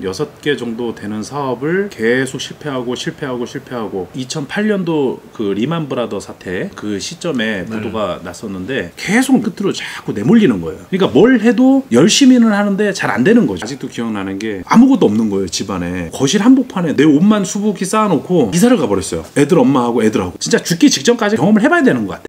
6개 정도 되는 사업을 계속 실패하고 2008년도 그 리만 브라더 사태 그 시점에 보도가 났었는데 계속 끝으로 자꾸 내몰리는 거예요. 그러니까 뭘 해도 열심히는 하는데 잘 안 되는 거죠. 아직도 기억나는 게 아무것도 없는 거예요. 집안에 거실 한복판에 내 옷만 수북히 쌓아놓고 이사를 가버렸어요. 애들 엄마하고 애들하고. 진짜 죽기 직전까지 경험을 해봐야 되는 것 같아.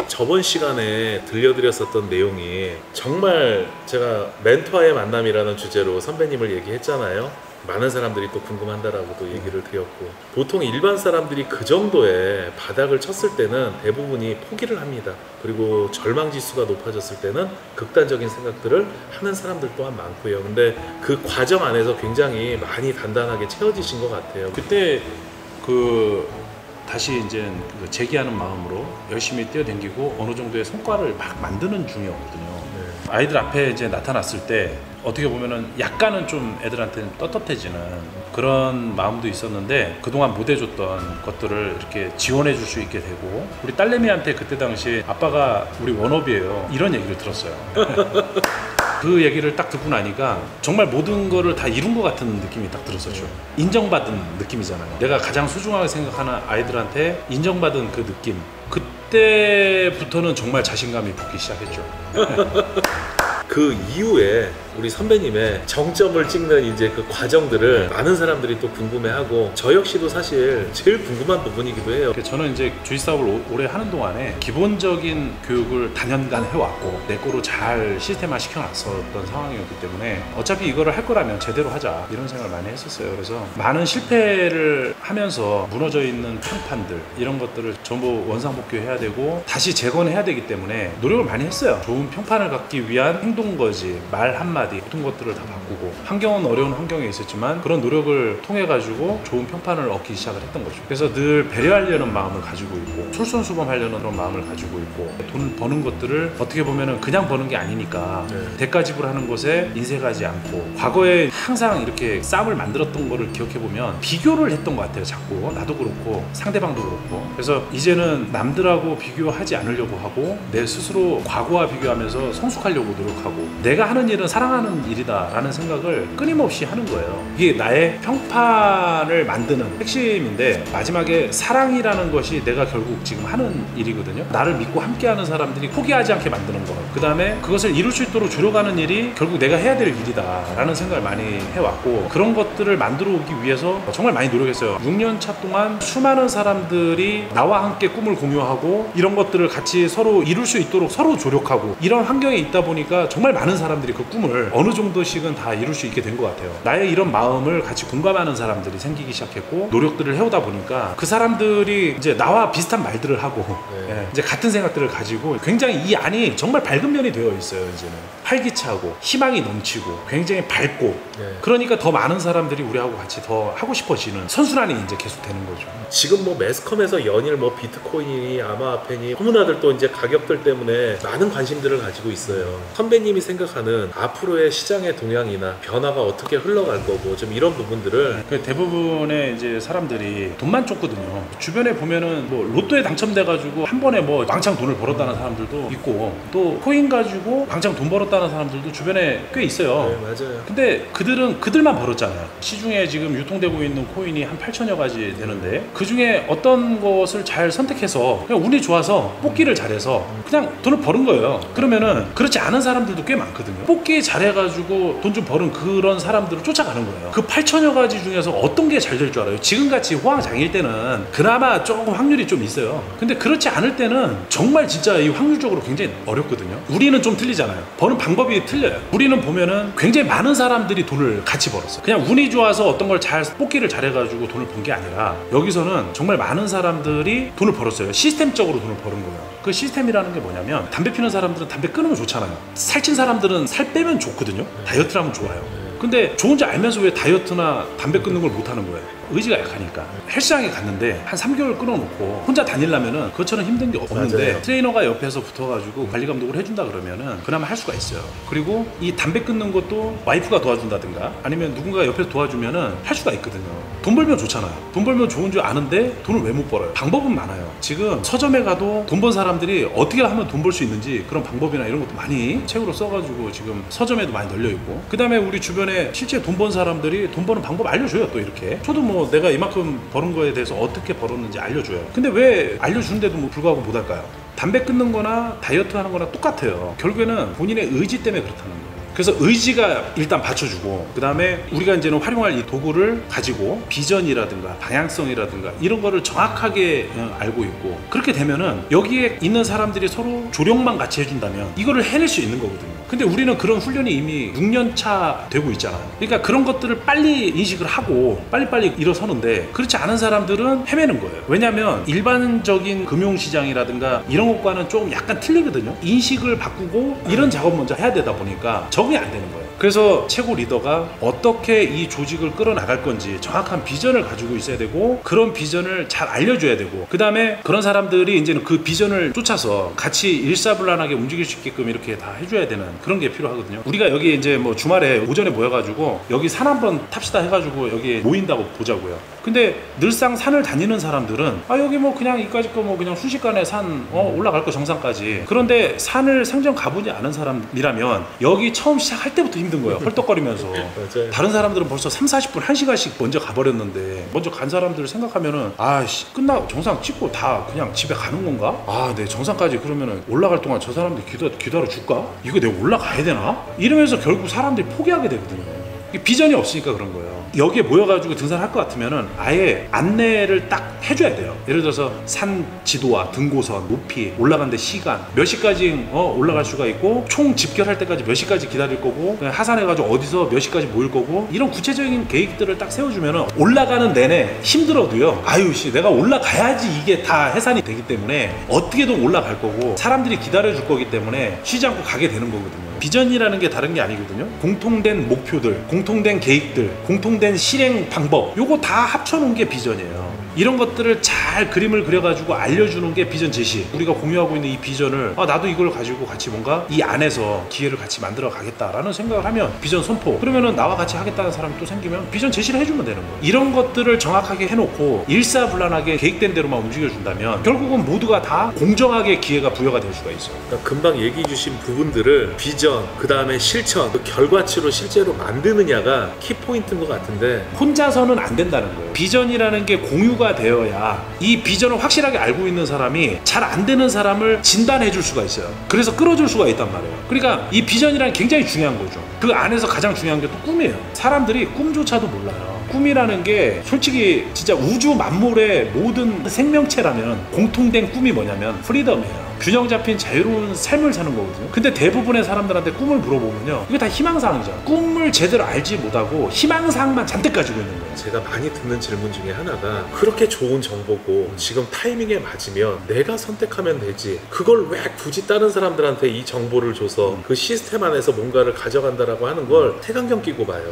저번 시간에 들려드렸었던 내용이 정말 제가 멘토와의 만남이라는 주제로 선배님을 얘기했잖아요. 많은 사람들이 또 궁금한다라고 또 얘기를 드렸고, 보통 일반 사람들이 그 정도의 바닥을 쳤을 때는 대부분이 포기를 합니다. 그리고 절망지수가 높아졌을 때는 극단적인 생각들을 하는 사람들 또한 많고요. 근데 그 과정 안에서 굉장히 많이 단단하게 채워지신 것 같아요. 그때 다시 이제 재기하는 마음으로 열심히 뛰어댕기고 어느 정도의 성과를 막 만드는 중이었거든요. 아이들 앞에 이제 나타났을 때 어떻게 보면은 약간은 좀 애들한테는 떳떳해지는 그런 마음도 있었는데, 그동안 못 해줬던 것들을 이렇게 지원해 줄 수 있게 되고, 우리 딸내미한테 그때 당시 아빠가 우리 원업이에요 이런 얘기를 들었어요. 그 얘기를 딱 듣고 나니까 정말 모든 거를 다 이룬 것 같은 느낌이 딱 들었었죠. 인정받은 느낌이잖아요. 내가 가장 소중하게 생각하는 아이들한테 인정받은 그 느낌, 그때부터는 정말 자신감이 붙기 시작했죠. 그 이후에 우리 선배님의 정점을 찍는 이제 그 과정들을 많은 사람들이 또 궁금해하고, 저 역시도 사실 제일 궁금한 부분이기도 해요. 저는 이제 주식 사업을 오래 하는 동안에 기본적인 교육을 단연간 해왔고 내 거로 잘 시스템화 시켜놨었던 상황이었기 때문에 어차피 이거를 할 거라면 제대로 하자 이런 생각을 많이 했었어요. 그래서 많은 실패를 하면서 무너져 있는 평판들 이런 것들을 전부 원상복귀해야 되고 다시 재건해야 되기 때문에 노력을 많이 했어요. 좋은 평판을 갖기 위한 행동거지, 말 한마디 모든 것들을 다 바꾸고, 환경은 어려운 환경에 있었지만 그런 노력을 통해 가지고 좋은 평판을 얻기 시작을 했던 거죠. 그래서 늘 배려하려는 마음을 가지고 있고 솔선수범하려는 그런 마음을 가지고 있고, 돈 버는 것들을 어떻게 보면은 그냥 버는 게 아니니까 대가 지불하는 것에 인색하지 않고, 과거에 항상 이렇게 싸움을 만들었던 거를 기억해 보면 비교를 했던 것 같아요. 자꾸 나도 그렇고 상대방도 그렇고. 그래서 이제는 남들하고 비교하지 않으려고 하고 내 스스로 과거와 비교하면서 성숙하려고 노력하고, 내가 하는 일은 사랑하는 일이다 라는 생각을 끊임없이 하는 거예요. 이게 나의 평판을 만드는 핵심인데, 마지막에 사랑이라는 것이 내가 결국 지금 하는 일이거든요. 나를 믿고 함께하는 사람들이 포기하지 않게 만드는 거, 그 다음에 그것을 이룰 수 있도록 조력하는 일이 결국 내가 해야 될 일이다 라는 생각을 많이 해왔고, 그런 것들을 만들어 오기 위해서 정말 많이 노력했어요. 6년 차 동안 수많은 사람들이 나와 함께 꿈을 공유하고 이런 것들을 같이 서로 이룰 수 있도록 서로 조력하고, 이런 환경에 있다 보니까 정말 많은 사람들이 그 꿈을 어느 정도씩은 다 이룰 수 있게 된 것 같아요. 나의 이런 마음을 같이 공감하는 사람들이 생기기 시작했고, 노력들을 해오다 보니까 그 사람들이 이제 나와 비슷한 말들을 하고 이제 같은 생각들을 가지고 굉장히 이 안이 정말 밝은 면이 되어 있어요. 이제는 활기차고 희망이 넘치고 굉장히 밝고, 그러니까 더 많은 사람들이 우리하고 같이 더 하고 싶어지는 선순환이 이제 계속 되는 거죠. 지금 뭐 매스컴에서 연일 뭐 비트코인이니 아마페니 소문나들 또 이제 가격들 때문에 많은 관심들을 가지고 있어요. 선배님이 생각하는 앞으로의 시장의 동향이나 변화가 어떻게 흘러갈 거고, 좀 이런 부분들을 대부분의 이제 사람들이 돈만 쫓거든요. 주변에 보면은 뭐 로또에 당첨돼가지고 한 번에 뭐 왕창 돈을 벌었다는 사람들도 있고, 또 코인 가지고 왕창 돈 벌었다는 사람들도 주변에 꽤 있어요. 네, 맞아요. 근데 그들만 벌었잖아요. 시중에 지금 유통되고 있는 코인이 한 8천여 가지 되는데, 그 중에 어떤 것을 잘 선택해서 그냥 운이 좋아서 뽑기를 잘해서 그냥 돈을 버는 거예요. 그러면은 그렇지 않은 사람들도 꽤 많거든요. 뽑기 잘해가지고 돈 좀 버는 그런 사람들을 쫓아가는 거예요. 그 8천여 가지 중에서 어떤 게 잘 될 줄 알아요? 지금같이 호황장일 때는 그나마 조금 확률이 좀 있어요. 근데 그렇지 않을 때는 정말 진짜 이 확률적으로 굉장히 어렵거든요. 우리는 좀 틀리잖아요. 버는 방법이 틀려요. 우리는 보면은 굉장히 많은 사람들이 돈을 같이 벌었어요. 그냥 운이 좋아서 어떤 걸 잘 뽑기를 잘해가지고 돈을 번 게 아니라, 여기서는 정말 많은 사람들이 돈을 벌었어요. 시스템적으로 돈을 버는 거예요. 그 시스템이라는 게 뭐냐면, 담배 피는 사람들은 담배 끊으면 좋잖아요. 살찐 사람들은 살 빼면 좋거든요. 다이어트를 하면 좋아요. 근데 좋은지 알면서 왜 다이어트나 담배 끊는 걸 못하는 거예요? 의지가 약하니까 헬스장에 갔는데 한 3개월 끊어놓고 혼자 다니려면은 그것처럼 힘든 게 없는데 맞아요. 트레이너가 옆에서 붙어가지고 관리 감독을 해준다 그러면은 그나마 할 수가 있어요. 그리고 이 담배 끊는 것도 와이프가 도와준다든가 아니면 누군가 옆에서 도와주면은 할 수가 있거든요. 돈 벌면 좋잖아요. 돈 벌면 좋은 줄 아는데 돈을 왜 못 벌어요? 방법은 많아요. 지금 서점에 가도 돈 번 사람들이 어떻게 하면 돈 벌 수 있는지 그런 방법이나 이런 것도 많이 책으로 써가지고 지금 서점에도 많이 널려있고, 그 다음에 우리 주변에 실제 돈 번 사람들이 돈 버는 방법 알려줘요. 또 이렇게 저도 뭐 내가 이만큼 버는 거에 대해서 어떻게 벌었는지 알려줘요. 근데 왜 알려주는데도 뭐 불구하고 못할까요? 담배 끊는 거나 다이어트 하는 거나 똑같아요. 결국에는 본인의 의지 때문에 그렇다는 거예요. 그래서 의지가 일단 받쳐주고, 그 다음에 우리가 이제는 활용할 이 도구를 가지고 비전이라든가 방향성이라든가 이런 거를 정확하게 알고 있고, 그렇게 되면은 여기에 있는 사람들이 서로 조력만 같이 해준다면 이거를 해낼 수 있는 거거든요. 근데 우리는 그런 훈련이 이미 6년 차 되고 있잖아요. 그러니까 그런 것들을 빨리 인식을 하고 빨리빨리 일어서는데, 그렇지 않은 사람들은 헤매는 거예요. 왜냐하면 일반적인 금융시장이라든가 이런 것과는 좀 약간 틀리거든요. 인식을 바꾸고 이런 작업 먼저 해야 되다 보니까 적응이 안 되는 거예요. 그래서 최고 리더가 어떻게 이 조직을 끌어나갈 건지 정확한 비전을 가지고 있어야 되고, 그런 비전을 잘 알려줘야 되고, 그 다음에 그런 사람들이 이제는 그 비전을 쫓아서 같이 일사불란하게 움직일 수 있게끔 이렇게 다 해줘야 되는 그런 게 필요하거든요. 우리가 여기 이제 뭐 주말에 오전에 모여가지고 여기 산 한번 탑시다 해가지고 여기 모인다고 보자고요. 근데 늘상 산을 다니는 사람들은 여기 뭐 그냥 이까짓 거 뭐 그냥 순식간에 산 올라갈 거 정상까지. 그런데 산을 생전 가보지 않은 사람이라면 여기 처음 시작할 때부터 힘든 거예요. 헐떡거리면서. 맞아요. 다른 사람들은 벌써 30, 40분, 1시간씩 먼저 가버렸는데, 먼저 간 사람들 생각하면은 끝나고 정상 찍고 다 그냥 집에 가는 건가? 네, 정상까지 그러면은 올라갈 동안 저 사람들 기다려 줄까? 이거 내가 올라가야 되나? 이러면서 결국 사람들이 포기하게 되거든요. 비전이 없으니까 그런 거예요. 여기에 모여가지고 등산할 것 같으면은 아예 안내를 딱 해줘야 돼요. 예를 들어서 산 지도와 등고선, 높이, 올라가는데 시간, 몇 시까지 올라갈 수가 있고, 총 집결할 때까지 몇 시까지 기다릴 거고, 하산해가지고 어디서 몇 시까지 모일 거고, 이런 구체적인 계획들을 딱 세워주면은 올라가는 내내 힘들어도요, 내가 올라가야지 이게 다 해산이 되기 때문에 어떻게든 올라갈 거고, 사람들이 기다려줄 거기 때문에 쉬지 않고 가게 되는 거거든요. 비전이라는 게 다른 게 아니거든요. 공통된 목표들, 공통된 계획들, 공통된 실행 방법, 요거 다 합쳐놓은 게 비전이에요. 이런 것들을 잘 그림을 그려가지고 알려주는 게 비전 제시. 우리가 공유하고 있는 이 비전을 나도 이걸 가지고 같이 뭔가 이 안에서 기회를 같이 만들어 가겠다라는 생각을 하면 비전 선포, 그러면은 나와 같이 하겠다는 사람이 또 생기면 비전 제시를 해주면 되는 거예요. 이런 것들을 정확하게 해놓고 일사불란하게 계획된 대로만 움직여준다면 결국은 모두가 다 공정하게 기회가 부여가 될 수가 있어요. 그러니까 금방 얘기해 주신 부분들을 비전, 그 다음에 실천, 그 결과치로 실제로 만드느냐가 키포인트인 것 같은데, 혼자서는 안 된다는 거예요. 비전이라는 게 공유가 되어야 이 비전을 확실하게 알고 있는 사람이 잘 안 되는 사람을 진단해 줄 수가 있어요. 그래서 끌어줄 수가 있단 말이에요. 그러니까 이 비전이라는 게 굉장히 중요한 거죠. 그 안에서 가장 중요한 게 또 꿈이에요. 사람들이 꿈조차도 몰라요. 꿈이라는 게 솔직히 진짜 우주 만물의 모든 생명체라면 공통된 꿈이 뭐냐면 프리덤이에요. 균형 잡힌 자유로운 삶을 사는 거거든요. 근데 대부분의 사람들한테 꿈을 물어보면요, 이거 다 희망사항이잖아. 꿈을 제대로 알지 못하고 희망사항만 잔뜩 가지고 있는 거예요. 제가 많이 듣는 질문 중에 하나가, 그렇게 좋은 정보고 지금 타이밍에 맞으면 내가 선택하면 되지, 그걸 왜 굳이 다른 사람들한테 이 정보를 줘서 그 시스템 안에서 뭔가를 가져간다라고 하는 걸 태강경 끼고 봐요.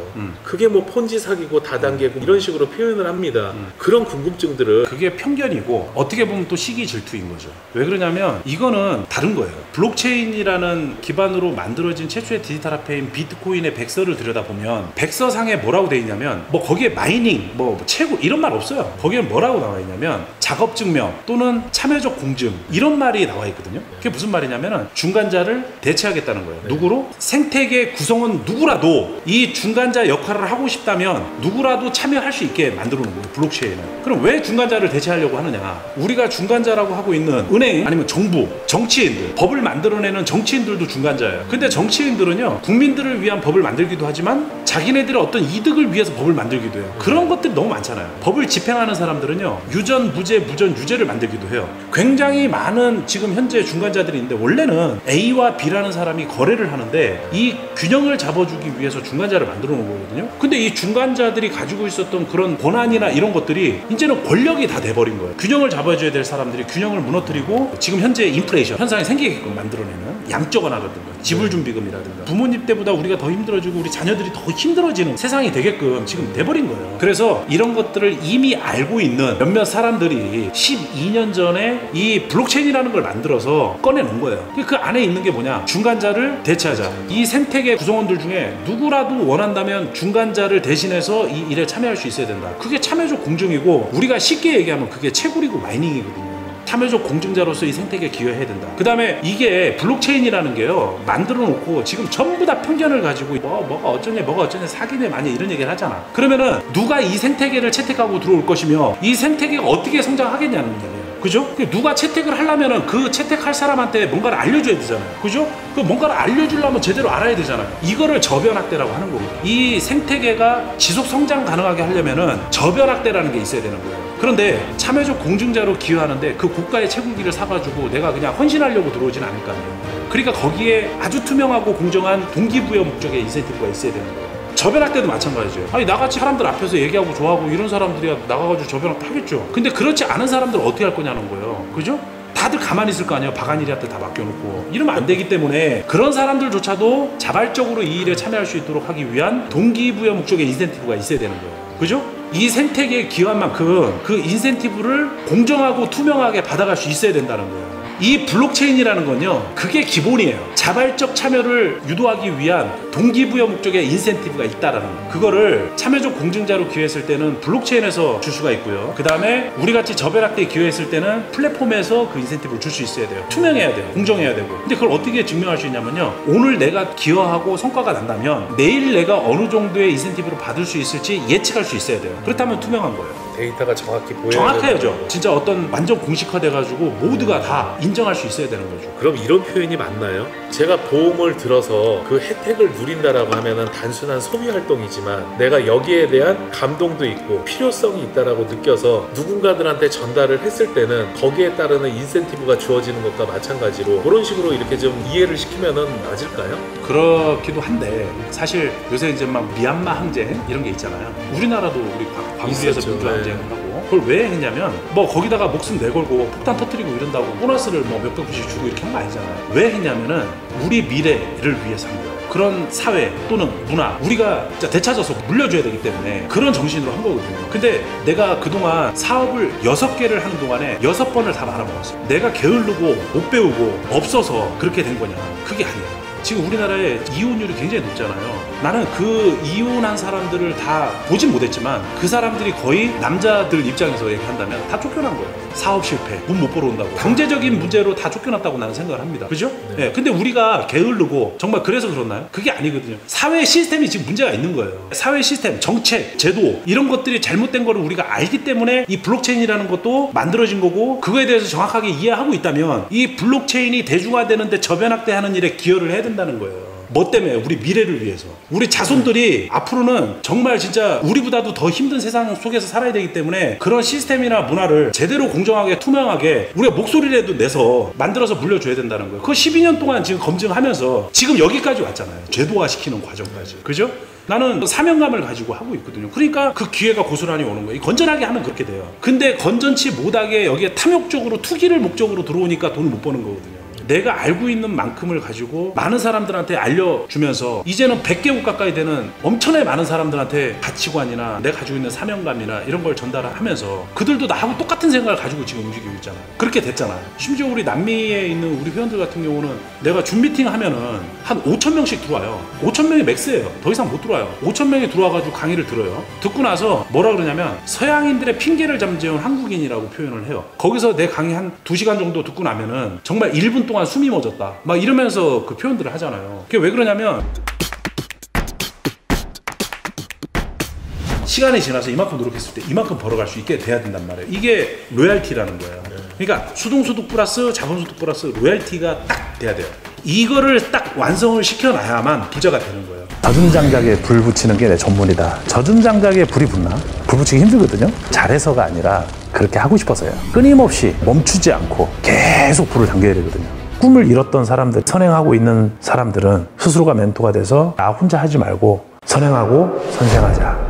그게 뭐 폰지 사기고 다단계고 이런 식으로 표현을 합니다. 그런 궁금증들을, 그게 편견이고 어떻게 보면 또 시기 질투인 거죠. 왜 그러냐면 이거는 다른 거예요. 블록체인이라는 기반으로 만들어진 최초의 디지털 화폐인 비트코인의 백서를 들여다보면 백서상에 뭐라고 돼 있냐면, 뭐 거기에 마이닝, 뭐 채굴 이런 말 없어요. 거기에 뭐라고 나와 있냐면 작업증명 또는 참여적 공증, 이런 말이 나와 있거든요. 그게 무슨 말이냐면 중간자를 대체하겠다는 거예요. 누구로? 생태계 구성원 누구라도 이 중간자 역할을 하고 싶다면 누구라도 참여할 수 있게 만들어 놓은 거예요, 블록체인은. 그럼 왜 중간자를 대체하려고 하느냐? 우리가 중간자라고 하고 있는 은행, 아니면 정부, 정치인들, 법을 만들어내는 정치인들도 중간자예요. 근데 정치인들은요, 국민들을 위한 법을 만들기도 하지만 자기네들의 어떤 이득을 위해서 법을 만들기도 해요. 그런 것들이 너무 많잖아요. 법을 집행하는 사람들은요, 유전, 무죄, 무전, 유죄를 만들기도 해요. 굉장히 많은 지금 현재 중간자들이 있는데, 원래는 A와 B라는 사람이 거래를 하는데 이 균형을 잡아주기 위해서 중간자를 만들어 놓은 거거든요. 근데 이 중간자들이 가지고 있었던 그런 권한이나 이런 것들이 이제는 권력이 다 돼버린 거예요. 균형을 잡아줘야 될 사람들이 균형을 무너뜨리고 지금 현재 인플레이션 현상이 생기게끔 만들어내는 양적완화라든가 지불준비금이라든가 부모님 때보다 우리가 더 힘들어지고 우리 자녀들이 더 힘들어지는 세상이 되게끔 지금 돼버린 거예요. 그래서 이런 것들을 이미 알고 있는 몇몇 사람들이 12년 전에 이 블록체인이라는 걸 만들어서 꺼내놓은 거예요. 그 안에 있는 게 뭐냐, 중간자를 대체하자. 이 생태계 구성원들 중에 누구라도 원한다면 중간자를 대신해서 이 일에 참여할 수 있어야 된다. 그게 참여적 공정이고 우리가 쉽게 얘기하면 그게 채굴이고 마이닝이거든요. 참여적 공증자로서 이 생태계에 기여해야 된다. 그 다음에 이게 블록체인이라는 게요, 만들어 놓고 지금 전부 다 편견을 가지고 뭐가 어쩌냐 사기네 마냐 이런 얘기를 하잖아. 그러면은 누가 이 생태계를 채택하고 들어올 것이며 이 생태계가 어떻게 성장하겠냐는 얘기예요. 그죠? 누가 채택을 하려면은 그 채택할 사람한테 뭔가를 알려줘야 되잖아요. 그죠? 그 뭔가를 알려주려면 제대로 알아야 되잖아요. 이거를 저변학대라고 하는 거거든요. 이 생태계가 지속 성장 가능하게 하려면은 저변학대라는 게 있어야 되는 거예요. 그런데 참여적 공증자로 기여하는데 그 국가의 채굴기를 사가지고 내가 그냥 헌신하려고 들어오진 않을 거 아니에요. 그러니까 거기에 아주 투명하고 공정한 동기부여 목적의 인센티브가 있어야 되는 거예요. 저변학대도 마찬가지죠. 아니 나같이 사람들 앞에서 얘기하고 좋아하고 이런 사람들이 나가가지고 저변학대 하겠죠. 근데 그렇지 않은 사람들은 어떻게 할 거냐는 거예요. 그죠? 다들 가만히 있을 거 아니에요. 박한일이한테 다 맡겨놓고. 이러면 안 되기 때문에 그런 사람들조차도 자발적으로 이 일에 참여할 수 있도록 하기 위한 동기부여 목적의 인센티브가 있어야 되는 거예요. 그죠? 이 생태계에 기여한 만큼 그 인센티브를 공정하고 투명하게 받아갈 수 있어야 된다는 거예요. 이 블록체인이라는 건요, 그게 기본이에요. 자발적 참여를 유도하기 위한 동기부여 목적의 인센티브가 있다라는 거예요. 그거를 참여적 공증자로 기여했을 때는 블록체인에서 줄 수가 있고요. 그 다음에 우리같이 저변학대에 기여했을 때는 플랫폼에서 그 인센티브를 줄 수 있어야 돼요. 투명해야 돼요. 공정해야 되고. 근데 그걸 어떻게 증명할 수 있냐면요, 오늘 내가 기여하고 성과가 난다면 내일 내가 어느 정도의 인센티브를 받을 수 있을지 예측할 수 있어야 돼요. 그렇다면 투명한 거예요. 데이터가 정확히 보여야 정확해야죠. 진짜 어떤 완전 공식화돼가지고 모두가 다 인정할 수 있어야 되는 거죠. 그럼 이런 표현이 맞나요? 제가 보험을 들어서 그 혜택을 누린다라고 하면은 단순한 소비 활동이지만 내가 여기에 대한 감동도 있고 필요성이 있다라고 느껴서 누군가들한테 전달을 했을 때는 거기에 따르는 인센티브가 주어지는 것과 마찬가지로 그런 식으로 이렇게 좀 이해를 시키면은 맞을까요? 그렇기도 한데 사실 요새 이제 막 미얀마 항쟁 이런 게 있잖아요. 우리나라도 우리 광주에서 민주화 항쟁을 하고 그걸 왜 했냐면 뭐 거기다가 목숨 내걸고 폭탄 터뜨리고 이런다고 보너스를 뭐 몇백 불씩 주고 이렇게 한 거 아니잖아요. 왜 했냐면은 우리 미래를 위해서 한 거예요. 그런 사회 또는 문화 우리가 진짜 되찾아서 물려줘야 되기 때문에 그런 정신으로 한 거거든요. 근데 내가 그동안 사업을 6개를 하는 동안에 6번을 다 말아먹었어요. 내가 게으르고 못 배우고 없어서 그렇게 된 거냐? 그게 아니에요. 지금 우리나라의 이혼율이 굉장히 높잖아요. 나는 그 이혼한 사람들을 다 보진 못했지만 그 사람들이 거의 남자들 입장에서 얘기한다면 다 쫓겨난 거예요. 사업 실패, 돈 못 벌어온다고 경제적인 문제로 다 쫓겨났다고 나는 생각을 합니다. 그죠? 네. 근데 우리가 게으르고 정말 그래서 그렇나요? 그게 아니거든요. 사회 시스템이 지금 문제가 있는 거예요. 사회 시스템, 정책, 제도 이런 것들이 잘못된 거를 우리가 알기 때문에 이 블록체인이라는 것도 만들어진 거고 그거에 대해서 정확하게 이해하고 있다면 이 블록체인이 대중화되는데 저변학대하는 일에 기여를 해야 된다는 거예요. 뭐 때문에? 우리 미래를 위해서. 우리 자손들이 앞으로는 정말 진짜 우리보다도 더 힘든 세상 속에서 살아야 되기 때문에 그런 시스템이나 문화를 제대로 공정하게 투명하게 우리가 목소리라도 내서 만들어서 물려줘야 된다는 거예요. 그거 12년 동안 지금 검증하면서 지금 여기까지 왔잖아요. 제도화시키는 과정까지. 그죠? 나는 사명감을 가지고 하고 있거든요. 그러니까 그 기회가 고스란히 오는 거예요. 건전하게 하면 그렇게 돼요. 근데 건전치 못하게 여기에 탐욕적으로 투기를 목적으로 들어오니까 돈을 못 버는 거거든요. 내가 알고 있는 만큼을 가지고 많은 사람들한테 알려주면서 이제는 100개국 가까이 되는 엄청나게 많은 사람들한테 가치관이나 내가 가지고 있는 사명감이나 이런 걸 전달하면서 그들도 나하고 똑같은 생각을 가지고 지금 움직이고 있잖아요. 그렇게 됐잖아요. 심지어 우리 남미에 있는 우리 회원들 같은 경우는 내가 줌 미팅 하면은 한 5,000명씩 들어와요. 5,000명이 맥스예요. 더 이상 못 들어와요. 5,000명이 들어와가지고 강의를 들어요. 듣고 나서 뭐라 그러냐면 서양인들의 핑계를 잠재운 한국인이라고 표현을 해요. 거기서 내 강의 한 2시간 정도 듣고 나면은 정말 1분 동안 숨이 멎었다 막 이러면서 그 표현들을 하잖아요. 그게 왜 그러냐면 시간이 지나서 이만큼 노력했을 때 이만큼 벌어갈 수 있게 돼야 된단 말이에요. 이게 로얄티라는 거예요. 그러니까 수동소득 플러스 자본소득 플러스 로얄티가 딱 돼야 돼요. 이거를 딱 완성을 시켜놔야만 부자가 되는 거예요. 젖은 장작에 불 붙이는 게 내 전문이다. 젖은 장작에 불이 붙나? 불 붙이기 힘들거든요. 잘해서가 아니라 그렇게 하고 싶어서요. 끊임없이 멈추지 않고 계속 불을 당겨야 되거든요. 꿈을 잃었던 사람들, 선행하고 있는 사람들은 스스로가 멘토가 돼서 나 혼자 하지 말고 선행하고 선생하자.